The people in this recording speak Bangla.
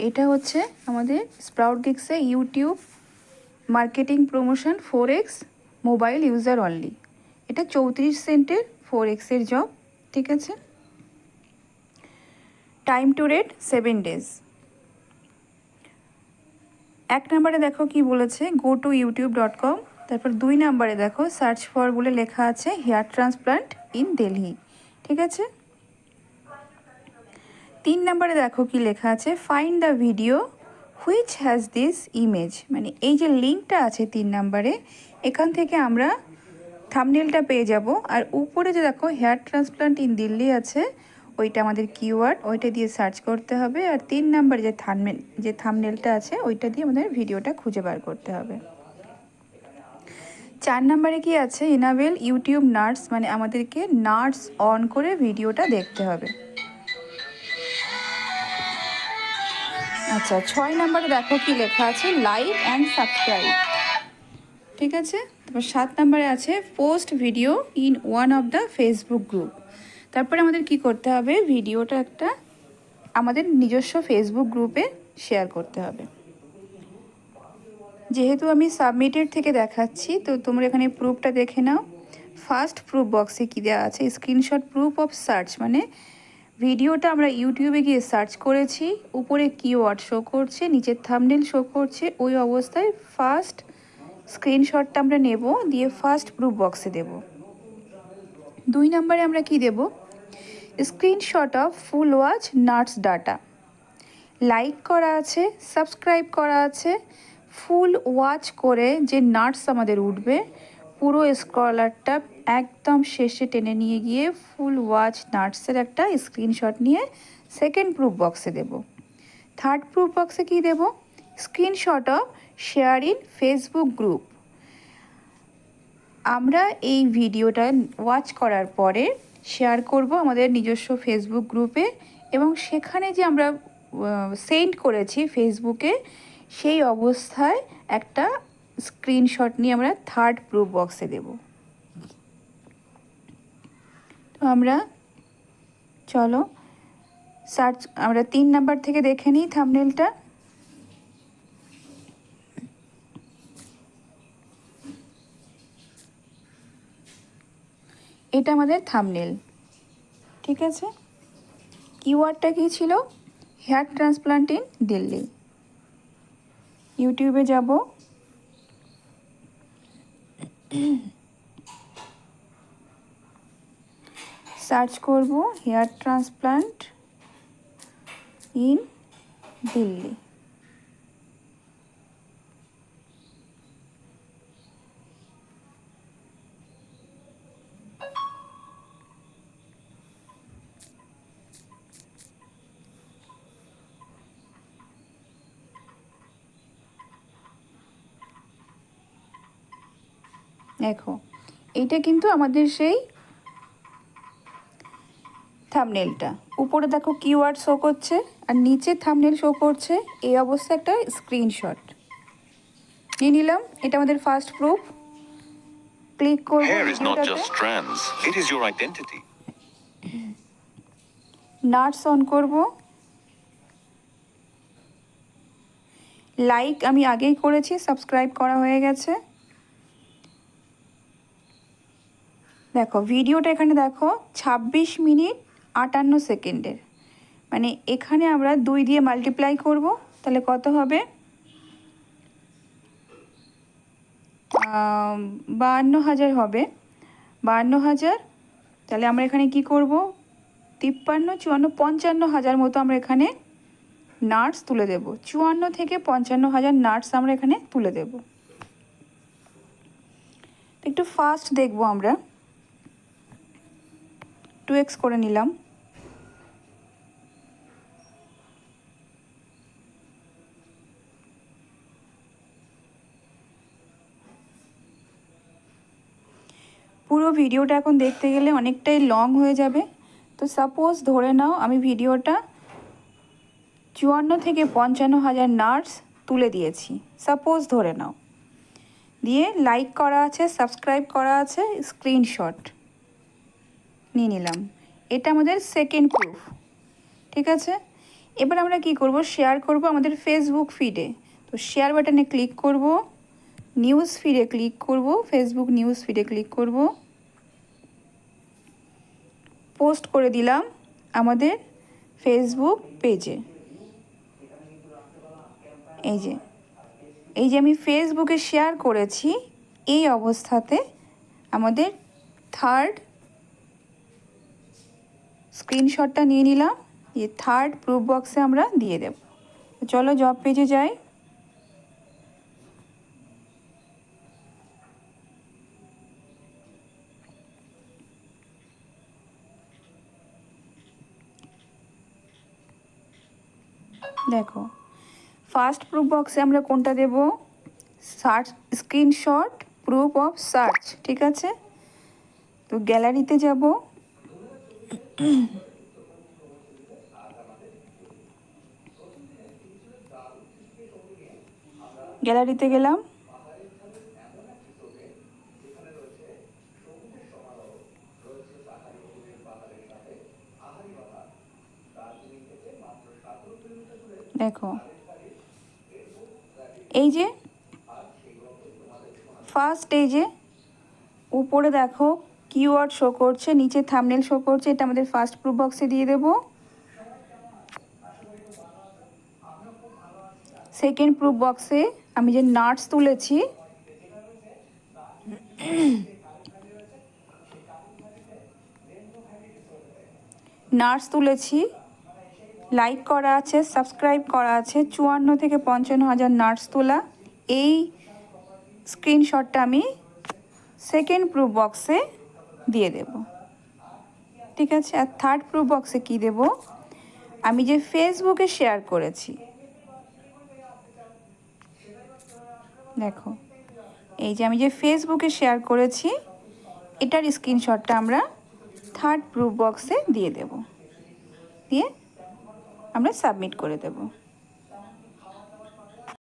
এটা হচ্ছে আমাদের স্প্রাউট গিগসে YouTube marketing promotion 4x mobile user only. এটা 34 সেন্টের 4xের জব, ঠিক আছে। Time to rate 7 days. 1 নম্বরে দেখো কি বলেছে, গো টু youtube.com। তারপর 2 নম্বরে দেখো সার্চ ফর বলে লেখা আছে হেয়ার ট্রান্সপ্লান্ট ইন দিল্লি, ঠিক আছে। 3 নম্বরে দেখো কি লেখা আছে, find the video which has this image. মানে এই যে লিঙ্কটা আছে 3 নম্বরে, এখান থেকে আমরা থাম্বনেলটা পেয়ে যাব। আর উপরে যে দেখো হেয়ার ট্রান্সপ্লান্ট ইন দিল্লি আছে, ওইটা আমাদের কিওয়ার্ড, ওইটা দিয়ে সার্চ করতে হবে। আর 3 নম্বরে যে থাম্বনেলটা আছে ওইটা দিয়ে আমাদের ভিডিওটা খুঁজে বার করতে হবে। 4 নম্বরে কি আছে, ইনাবেল ইউটিউব নার্স, মানে আমাদেরকে নার্স অন করে ভিডিওটা দেখতে হবে। আচ্ছা, 6 নম্বরে দেখো কি লেখা আছে, লাইক অ্যান্ড সাবস্ক্রাইব, ঠিক আছে। তারপর 7 নম্বরে আছে post video in one of the Facebook group. তারপরে আমাদের কি করতে হবে, ভিডিওটা একটা আমাদের নিজস্ব ফেসবুক গ্রুপে শেয়ার করতে হবে। যেহেতু আমি সাবমিটেড থেকে দেখাচ্ছি, তো তোমরা এখানে প্রুফটা দেখে নাও। ফার্স্ট প্রুফ বক্সে কী দেওয়া আছে, স্ক্রিনশট প্রুফ অফ সার্চ, মানে ভিডিওটা আমরা ইউটিউবে গিয়ে সার্চ করেছি, উপরে কিওয়ার্ড শো করছে, নিচের থাম্বনেল শো করছে, ওই অবস্থায় ফার্স্ট স্ক্রিনশটটা আমরা নেব, দিয়ে ফার্স্ট প্রুফ বক্সে দেব। 2 নম্বরে আমরা কি দেব, screenshot of full watch hours data. Like করা আছে, সাবস্ক্রাইব করা আছে, ফুল ওয়াচ করে যে নার্স আমাদের উঠবে, পুরো স্ক্রলারটা একদম শেষে টেনে নিয়ে গিয়ে ফুল ওয়াচ নার্সের একটা স্ক্রিনশট নিয়ে সেকেন্ড প্রুফ বক্সে দেব। থার্ড প্রুফ বক্সে কি দেব, screenshot of share in Facebook group. আমরা এই ভিডিওটা ওয়াচ করার পরে শেয়ার করব আমাদের নিজস্ব ফেসবুক গ্রুপে, এবং সেখানে যে আমরা সেন্ড করেছি ফেসবুকে, সেই অবস্থায় একটা স্ক্রিনশট নিয়ে আমরা থার্ড প্রুফ বক্সে দেব। তো আমরা চলো সার্চ, আমরা 3 নাম্বার থেকে দেখে নিই থাম্বনেলটা। এটা আমাদের থাম্বনেল, ঠিক আছে। কিওয়ার্ডটা কী ছিল, হেয়ার ট্রান্সপ্লান্ট ইন দিল্লি। ইউটিউবে যাব, সার্চ করব হেয়ার ট্রান্সপ্লান্ট ইন দিল্লি। দেখো এইটা কিন্তু আমাদের সেই থাম্বনেলটা। উপরে দেখো কিওয়ার্ড শো করছে আর নিচে থাম্বনেল শো করছে, এই অবস্থায় একটা স্ক্রিনশট নিয়ে নিলাম। এটা আমাদের ফার্স্ট প্রুফ। ক্লিক করব ভিডিওটাতে, নার্স অন করব। লাইক আমি আগেই করেছি, সাবস্ক্রাইব করা হয়ে গেছে। দেখো ভিডিওটা এখানে দেখো 26 মিনিট 58 সেকেন্ডের, মানে এখানে আমরা 2 দিয়ে মাল্টিপ্লাই করব, তাহলে কত হবে, 52,000 হবে। 52,000, তাহলে আমরা এখানে কি করব, 53, 54, 55,000 মতো আমরা এখানে নার্স তুলে দেব। 54 থেকে 55,000 নার্স আমরা এখানে তুলে দেব। একটু ফাস্ট দেখব আমরা, 2x করে নিলাম। পুরো ভিডিওটা এখন দেখতে গেলে অনেকটাই লং হয়ে যাবে। তো সাপোজ ধরে নাও আমি ভিডিওটা 54 থেকে 55,000 নার্স তুলে দিয়েছি, সাপোজ ধরে নাও, দিয়ে লাইক করা আছে, সাবস্ক্রাইব করা আছে, স্ক্রিনশট নিয়ে নিলাম। এটা আমাদের সেকেন্ড প্রুফ, ঠিক আছে। এবার আমরা কি করব, শেয়ার করব আমাদের ফেসবুক ফিডে। তো শেয়ার বাটনে ক্লিক করব, নিউজ ফিডে ক্লিক করব, ফেসবুক নিউজ ফিডে ক্লিক করব, পোস্ট করে দিলাম আমাদের ফেসবুক পেজে। এই যে আমি ফেসবুকে শেয়ার করেছি, এই অবস্থাতে আমাদের থার্ড স্ক্রিনশটটা নিয়ে নিলাম, এই থার্ড প্রুফ বক্সে আমরা দিয়ে দেব। চলো জব পেজে যাই। দেখো ফার্স্ট প্রুফ বক্সে আমরা কোনটা দেব, search screenshot proof of search, ঠিক আছে। তো গ্যালারিতে যাব, গ্যালারিতে গেলাম, দেখো এই যে ফার্স্ট পেজে উপরে দেখো কিওয়ার্ড শো করছে, নিচে থাম্বনেল শো করছে, এটা আমাদের ফার্স্ট প্রুফ বক্সে দিয়ে দেব। সেকেন্ড প্রুফ বক্সে আমি যে নাটস তুলেছি, নাটস তুলেছি, লাইক করা আছে, সাবস্ক্রাইব করা আছে, 54 থেকে 55 হাজার নাটস তোলা, এই স্ক্রিনশটটা আমি সেকেন্ড প্রুফ বক্সে দিয়ে দেব, ঠিক আছে। আর থার্ড প্রুফ বক্সে কি দেব, আমি যে ফেসবুকে শেয়ার করেছি, দেখো এই যে আমি যে ফেসবুকে শেয়ার করেছি, এটার স্ক্রিনশটটা আমরা থার্ড প্রুফ বক্সে দিয়ে দেব, দিয়ে আমরা সাবমিট করে দেব।